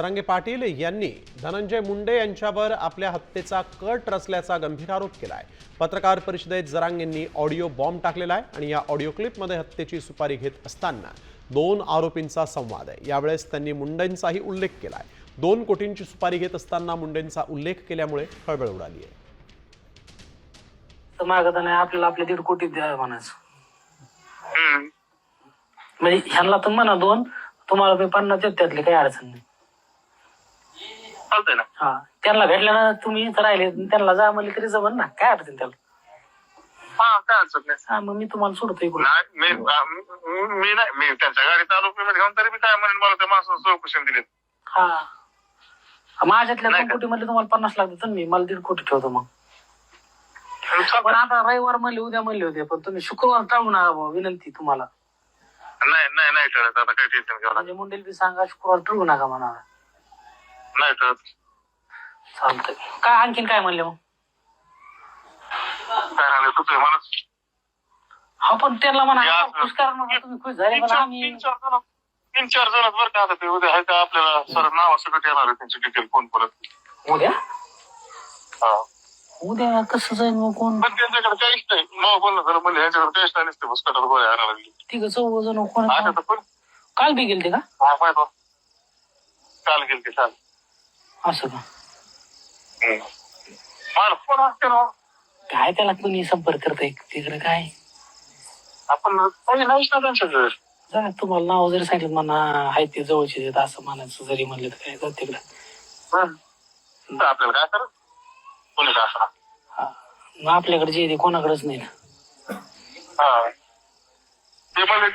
जरांगे पाटील यांनी धनंजय मुंडे यांच्यावर आपल्या हत्येचा कट रचल्याचा गंभीर आरोप केलाय। पत्रकार परिषदेत जरांगेंनी ऑडिओ बॉम्ब टाकलेला आहे आणि या ऑडिओ क्लिपमध्ये हत्येची सुपारी घेत असताना दोन आरोपींचा संवाद आहे। यावेळेस त्यांनी मुंडेंचाही उल्लेख केलाय। 2 कोटींची सुपारी घेत असताना मुंडेंचा उल्लेख केल्यामुळे खळबळ उडाली आहे। मागत नाही आपल्याला आपले 1.5 कोटी द्या म्हणायचं। म्हणजे ह्यांना तर म्हणा 2, तुम्हाला मी 50 देत, त्यातली काही अडचण नाही। चालतंय ना। हा, त्यांना भेटल्या ना तुम्ही इथं राहिले, त्यांना जा म्हणले तरी जमन ना, काय अडचण त्याला। हा, काय अडचण नाही। हा, मग मी तुम्हाला सोडतो इकडून। मी नाही, मी त्यांच्या गाडीत आलो पेमेंट घेऊन, तरी मी काय म्हणेन, मला त्या माणसाला चौकशी दिली। हा, माझ्यातल्या 2 कोटी मध्ये तुम्हाला 50 लाख देतो मी, मला 1.5 कोटी ठेवतो मग। पण आता रविवार म्हणले, उद्या म्हणले होते, पण तुम्ही शुक्रवार टाळू नका भाऊ, विनंती तुम्हाला। नाही टळत, आता काय टेन्शन घेऊ म्हणजे मुंडेल बी सांगा शुक्रवार टाळू नका म्हणा। नाही टळत। चालतंय, काय आणखीन काय म्हणले मग? काय झालं तुझं मला? हा, पण त्यांना म्हणा खुश करा ना, तुम्ही खुश झाले पण आम्ही 3-4 जण बरं का, आता ते उद्या आहे का आपल्याला सर नावासकट येणार आहे त्यांची डिटेल फोन परत उद्या। हा, उद्या कसं जाईल मग? कोण पण त्यांच्याकडे काहीच नाही। मग बोललं जरा म्हणजे ह्याच्याकडे काहीच नाही, नसते भुसकाटाला गोळ्या आणायला लागली। 3-4 कोण? आता तर पण काल बी गेलते का? हा, माहिती काल गेलते काल। असं का? मला फोन असते ना, काय त्याला कोणी संपर्क करताय तिकडे? काय आपण नाही ना त्यांच्याकडे। जा, तुम्हाला नाव जरी सांगितलं म्हणा आहे ते जवळचे आहेत असं म्हणायचं, जरी म्हणलं तर काय जात तिकडे। आपल्याला काय करत कोणी का असणार? हा, मग आपल्याकडे जे आहे ते कोणाकडेच नाही ना। हा, ते म्हणजे